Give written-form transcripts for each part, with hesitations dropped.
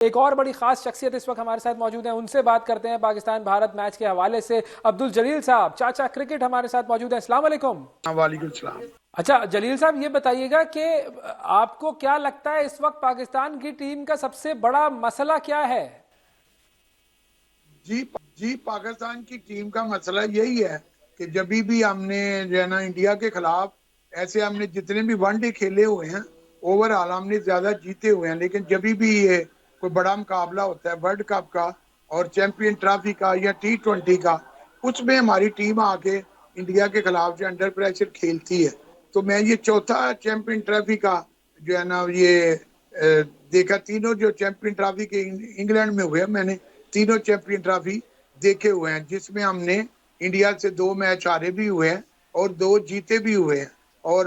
एक और बड़ी खास शख्सियत इस वक्त हमारे साथ मौजूद है, उनसे बात करते हैं पाकिस्तान भारत मैच के हवाले से। अब्दुल जलील साहब, चाचा क्रिकेट, हमारे साथ मौजूद है। अस्सलाम वालेकुम। वालेकुम सलाम। अच्छा जलील साहब, ये बताइएगा कि आपको क्या लगता है इस वक्त पाकिस्तान की टीम का सबसे बड़ा मसला क्या है? जी पाकिस्तान की टीम का मसला यही है कि जब भी हमने जो है ना इंडिया के खिलाफ ऐसे हमने जितने भी वनडे खेले हुए हैं ओवरऑल हमने ज्यादा जीते हुए हैं, लेकिन जब भी ये कोई बड़ा मुकाबला होता है वर्ल्ड कप का और चैंपियन ट्रॉफी का या T20 का, उसमें हमारी टीम आके इंडिया के खिलाफ जो अंडर प्रेशर खेलती है। तो मैं ये चौथा चैंपियन ट्रॉफी का जो है ना ये देखा, तीनों जो चैंपियन ट्रॉफी के इंग्लैंड में हुए, मैंने तीनों चैंपियन ट्रॉफी देखे हुए हैं, जिसमें हमने इंडिया से 2 मैच हारे भी हुए हैं और 2 जीते भी हुए हैं। और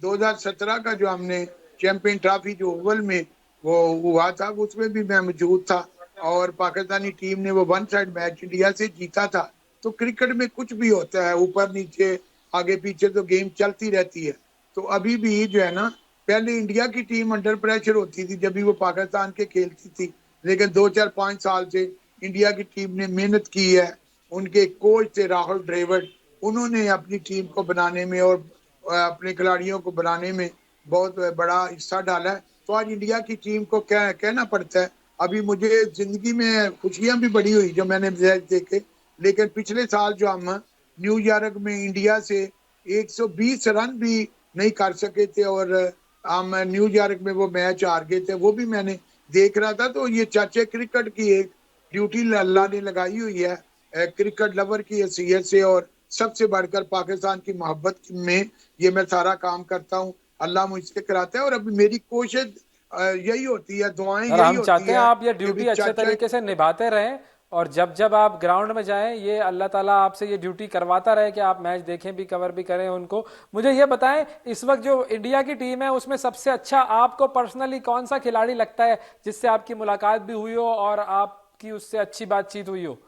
2017 का जो हमने चैंपियन ट्रॉफी जो ओवल में वो हुआ था, उसमें भी मैं मौजूद था और पाकिस्तानी टीम ने वो वन साइड मैच इंडिया से जीता था। तो क्रिकेट में कुछ भी होता है, ऊपर नीचे आगे पीछे, तो गेम चलती रहती है। तो अभी भी जो है ना, पहले इंडिया की टीम अंडर प्रेशर होती थी जब भी वो पाकिस्तान के खेलती थी, लेकिन 2 4 5 साल से इंडिया की टीम ने मेहनत की है। उनके कोच थे राहुल द्रविड़, उन्होंने अपनी टीम को बनाने में और अपने खिलाड़ियों को बनाने में बहुत बड़ा हिस्सा डाला है। तो आज इंडिया की टीम को कहना पड़ता है। अभी मुझे जिंदगी में खुशियां भी बड़ी हुई जो मैंने मैच देखे, लेकिन पिछले साल जो हम न्यूयॉर्क में इंडिया से 120 रन भी नहीं कर सके थे और हम न्यूयॉर्क में वो मैच हार गए थे, वो भी मैंने देख रहा था। तो ये चाचे क्रिकेट की एक ड्यूटी अल्लाह ने लगाई हुई है क्रिकेट लवर की हैसियत से, और सबसे बढ़कर पाकिस्तान की मोहब्बत में ये मैं सारा काम करता हूँ। अल्लाह मुझसे कराता है और अभी मेरी कोशिश यही होती है, दुआएं और यही हम होती चाहते हैं है आप ये कि भी ड्यूटी अच्छे चाचा। तरीके से निभाते रहें, और जब जब आप ग्राउंड में जाएं ये अल्लाह ताला आपसे ये ड्यूटी करवाता रहे कि आप मैच देखें भी, कवर भी करें उनको। मुझे ये बताएं, इस वक्त जो इंडिया की टीम है उसमें सबसे अच्छा आपको पर्सनली कौन सा खिलाड़ी लगता है जिससे आपकी मुलाकात भी हुई हो और आपकी उससे अच्छी बातचीत हुई हो?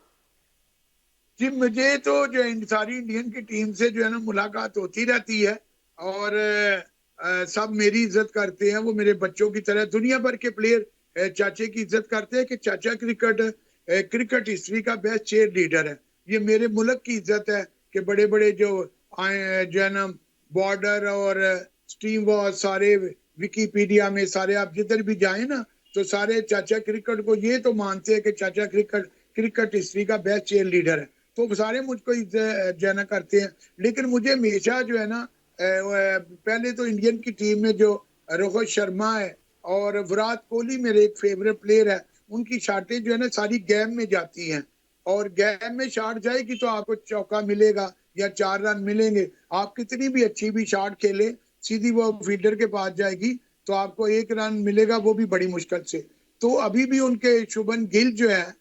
जी मुझे तो जो सारी इंडियन की टीम से जो है ना मुलाकात होती रहती है और सब मेरी इज्जत करते हैं। वो मेरे बच्चों की तरह, दुनिया भर के प्लेयर चाचे की इज्जत करते हैं कि चाचा क्रिकेट हिस्ट्री का बेस्ट चेयर लीडर है। ये मेरे मुल्क की इज्जत है कि बड़े बड़े जो आए जो है ना बॉर्डर और स्टीम वॉर सारे विकीपीडिया में सारे आप जिधर भी जाए ना, तो सारे चाचा क्रिकेट को ये तो मानते हैं कि चाचा क्रिकेट हिस्ट्री का बेस्ट चेयर लीडर है। तो सारे मुझको जो है ना करते हैं। लेकिन मुझे हमेशा जो है ना पहले तो इंडियन की टीम में जो रोहित शर्मा है और विराट कोहली मेरे एक फेवरेट प्लेयर है, उनकी शॉटें जो है ना सारी गैप में जाती हैं, और गैप में शॉट जाएगी तो आपको चौका मिलेगा या 4 रन मिलेंगे। आप कितनी भी अच्छी भी शॉट खेले, सीधी वो फील्डर के पास जाएगी तो आपको 1 रन मिलेगा, वो भी बड़ी मुश्किल से। तो अभी भी उनके शुभन गिल जो है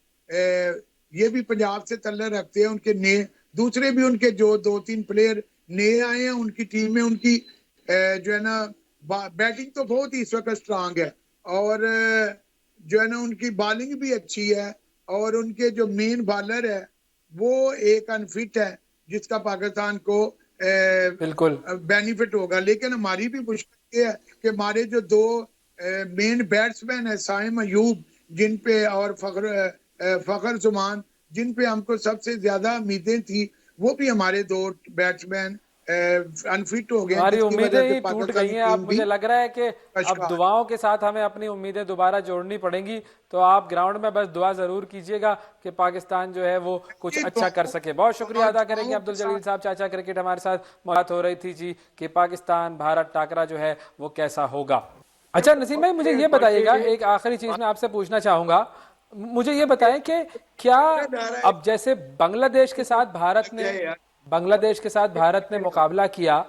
ये भी पंजाब से तल्लक रखते हैं। उनके नए दूसरे भी उनके जो 2 3 प्लेयर नए आए हैं उनकी टीम में, उनकी जो है ना बैटिंग तो बहुत ही इस वक्त स्ट्रांग है और जो है ना उनकी बॉलिंग भी अच्छी है, और उनके जो मेन बॉलर है वो एक अनफिट है जिसका पाकिस्तान को बिल्कुल। बेनिफिट होगा। लेकिन हमारी भी मुश्किल ये है कि हमारे जो 2 मेन बैट्समैन है साइम अयूब जिन पे और फखर जुमान जिन पे हमको सबसे ज्यादा उम्मीदें थी, वो भी हमारे 2 बैट्समैन अनफिट हो गए हैं, हमारी जिसकी उम्मीदें वजह से ही टूट गई पाकिस्तानी हैं। अब टीम भी मुझे लग रहा है कि अब कशका। दुआओं के साथ हमें अपनी उम्मीदें दोबारा जोड़नी पड़ेंगी। तो आप ग्राउंड में बस दुआ जरूर कीजिएगा कि पाकिस्तान जो है वो कुछ अच्छा कर सके। बहुत शुक्रिया अदा करेंगे दुआओं के अब्दुल जलील साथ। साहब, चाचा क्रिकेट हमारे साथ बात हो रही थी जी कि पाकिस्तान भारत टाकरा जो है वो कैसा होगा। अच्छा नसीम भाई, मुझे ये बताइएगा, एक आखिरी चीज मैं आपसे पूछना चाहूंगा। मुझे ये बताएं कि क्या अब जैसे बांग्लादेश के साथ भारत ने मुकाबला किया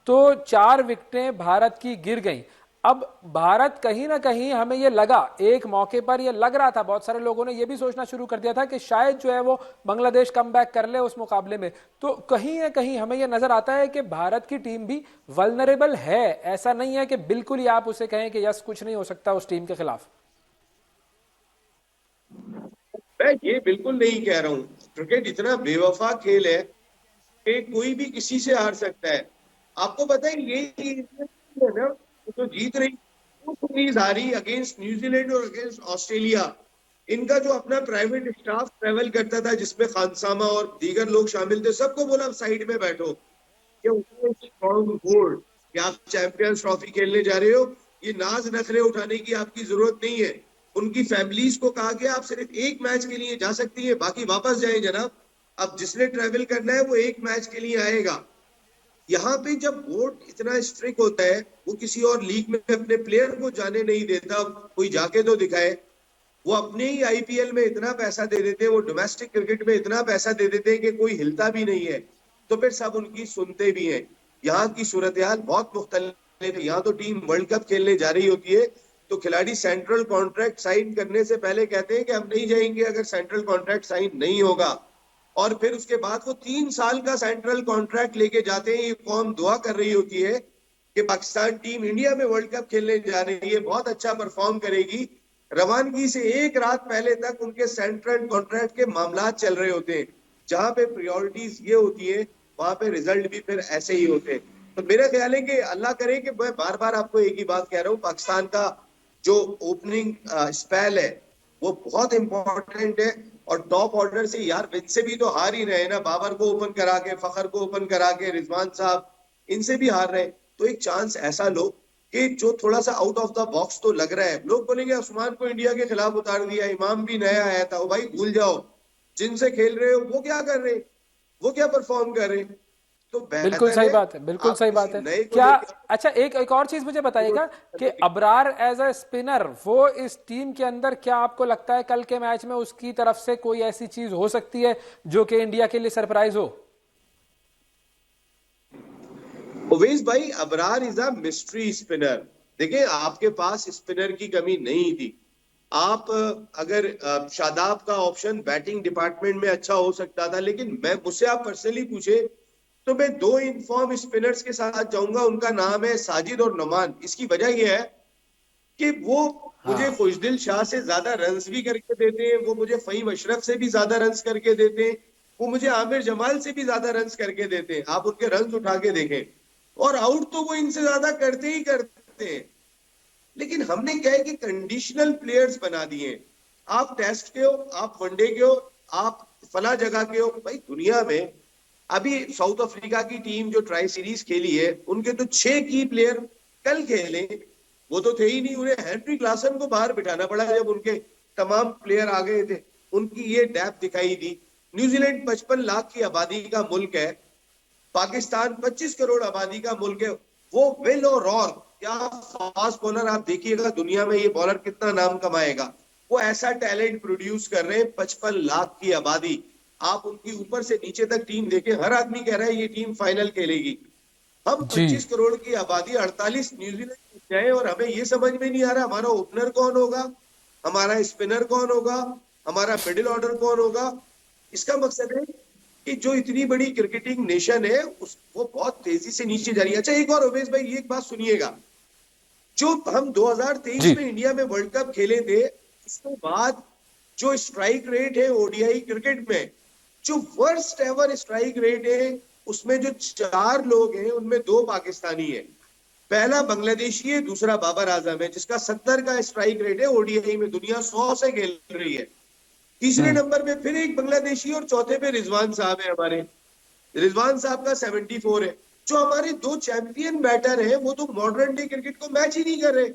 तो 4 विकेटें भारत की गिर गईं। अब भारत कहीं ना कहीं, हमें ये लगा एक मौके पर, ये लग रहा था, बहुत सारे लोगों ने ये भी सोचना शुरू कर दिया था कि शायद जो है वो बांग्लादेश कमबैक कर ले उस मुकाबले में। तो कहीं ना कहीं हमें ये नजर आता है कि भारत की टीम भी वल्नरेबल है। ऐसा नहीं है कि बिल्कुल ही आप उसे कहें कि यस कुछ नहीं हो सकता उस टीम के खिलाफ। मैं ये बिल्कुल नहीं कह रहा हूँ। क्रिकेट इतना बेवफा खेल है कि कोई भी किसी से हार सकता है। आपको पता है ये चीज है ना, तो जीत रही वो सीरीज हारी अगेंस्ट न्यूजीलैंड और अगेंस्ट ऑस्ट्रेलिया। इनका जो अपना प्राइवेट स्टाफ ट्रेवल करता था, जिसमें खानसामा और दीगर लोग शामिल थे, सबको बोला साइड में बैठो। कि उनको स्ट्रॉन्ग बोर्ड कि आप चैंपियंस ट्रॉफी खेलने जा रहे हो, ये नाज नखरे उठाने की आपकी जरूरत नहीं है। उनकी फैमिलीज को कहा गया आप सिर्फ एक मैच के लिए जा सकती है, बाकी वापस जाए जनाब। अब जिसने ट्रेवल करना है वो एक मैच के लिए आएगा। यहाँ पे जब बोर्ड इतना स्ट्रिक्ट होता है, वो किसी और लीग में अपने प्लेयर को जाने नहीं देता, कोई जाके तो दिखाए। वो अपने ही आईपीएल में इतना पैसा दे देते हैं, वो डोमेस्टिक क्रिकेट में इतना पैसा दे देते हैं कि कोई हिलता भी नहीं है, तो फिर सब उनकी सुनते भी हैं। यहाँ की सूरत हाल बहुत मुख्तलिफ है। यहाँ तो टीम वर्ल्ड कप खेलने जा रही होती है तो खिलाड़ी सेंट्रल कॉन्ट्रैक्ट साइन करने से पहले कहते हैं कि हम नहीं जाएंगे अगर सेंट्रल कॉन्ट्रैक्ट साइन नहीं होगा। और फिर उसके बाद वो 3 साल का सेंट्रल कॉन्ट्रैक्ट लेके जाते हैं। ये कौम दुआ कर रही होती है कि पाकिस्तान टीम इंडिया में वर्ल्ड कप खेलने जा रही है, बहुत अच्छा परफॉर्म करेगी। रवानगी से एक रात पहले तक उनके सेंट्रल कॉन्ट्रैक्ट के मामला चल रहे होते हैं। जहां पे प्रायोरिटीज ये होती है, वहां पे रिजल्ट भी फिर ऐसे ही होते हैं। तो मेरा ख्याल है कि अल्लाह करे कि मैं बार बार आपको एक ही बात कह रहा हूँ, पाकिस्तान का जो ओपनिंग स्पेल है वो बहुत इंपॉर्टेंट है। और टॉप ऑर्डर से यार विन से भी तो हार ही रहे ना, बाबर को ओपन करा के, फखर को ओपन करा के, रिजवान साहब इनसे भी हार रहे। तो एक चांस ऐसा लो कि जो थोड़ा सा आउट ऑफ द बॉक्स तो लग रहा है। लोग बोलेंगे उस्मान को इंडिया के खिलाफ उतार दिया, इमाम भी नया आया था। वो भाई भूल जाओ, जिनसे खेल रहे हो वो क्या कर रहे, वो क्या परफॉर्म कर रहे। तो बिल्कुल बेहतर सही है बात है, बिल्कुल आप सही बात किसी है। नए को क्या लेकर। अच्छा, एक और चीज मुझे बताइएगा कि अबरार एज अ स्पिनर वो इस टीम के अंदर, क्या आपको लगता है कल के मैच में उसकी तरफ से कोई ऐसी चीज हो सकती है जो कि इंडिया के लिए सरप्राइज हो? ओवेस भाई, Abrar is a mystery spinner. देखिए आपके पास स्पिनर की कमी नहीं थी। आप अगर शादाब का ऑप्शन बैटिंग डिपार्टमेंट में अच्छा हो सकता था, लेकिन मैं मुझसे आप पर्सनली पूछे तो मैं 2 इनफॉर्म स्पिनर्स के साथ जाऊंगा। उनका नाम है साजिद और नोमान। इसकी वजह यह है कि वो मुझे हाँ खुशदिल शाह से ज्यादा रन्स भी करके देते हैं, वो मुझे फहीम अशरफ से भी ज्यादा रन्स करके देते हैं, वो मुझे आमिर जमाल से भी ज्यादा रन्स करके देते हैं। आप उनके रन्स उठा के देखें, और आउट तो वो इनसे ज्यादा करते ही करते हैं। लेकिन हमने क्या है कि कंडीशनल प्लेयर्स बना दिए। आप टेस्ट के हो, आप वनडे के हो, आप फला जगह के हो। भाई दुनिया में अभी साउथ अफ्रीका की टीम जो ट्राई सीरीज खेली है, उनके तो 6 की प्लेयर कल खेले, वो तो थे ही नहीं। उन्हें हेनरी क्लासन को बाहर बिठाना पड़ा जब उनके तमाम प्लेयर आ गए थे। उनकी ये डेप्थ दिखाई दी। न्यूजीलैंड 55 लाख की आबादी का मुल्क है, पाकिस्तान 25 करोड़ आबादी का मुल्क है। वो विल और रॉर, क्या फास्ट बॉलर आप देखिएगा, दुनिया में ये बॉलर कितना नाम कमाएगा। वो ऐसा टैलेंट प्रोड्यूस कर रहे हैं, 55 लाख की आबादी। आप उनकी ऊपर से नीचे तक टीम देखें, हर आदमी कह रहा है ये टीम फाइनल खेलेगी। हम जी 25 करोड़ की आबादी, 48 न्यूजीलैंड जाए, और हमें ये समझ में नहीं आ रहा हमारा ओपनर कौन होगा, हमारा स्पिनर कौन होगा, हमारा मिडिल ऑर्डर कौन होगा। इसका मकसद है कि जो इतनी बड़ी क्रिकेटिंग नेशन है वो बहुत तेजी से नीचे जा रही है। अच्छा एक और उमेश भाई, ये एक बात सुनिएगा, जो हम 2023 जी में इंडिया में वर्ल्ड कप खेले थे, उसके बाद जो स्ट्राइक रेट है ओडीआई क्रिकेट में, जो वर्स्ट एवर स्ट्राइक रेट है, उसमें जो 4 लोग हैं उनमें 2 पाकिस्तानी है। पहला बांग्लादेशी है, दूसरा बाबर आजम है, जिसका 70 का स्ट्राइक रेट है ओडीआई में। दुनिया 100 से खेल रही है। तीसरे हम्म नंबर पे फिर एक बांग्लादेशी, और चौथे पे रिजवान साहब है हमारे। रिजवान साहब का 74 है। जो हमारे 2 चैंपियन बैटर हैं वो तो मॉडर्न डे क्रिकेट को मैच ही नहीं कर रहे।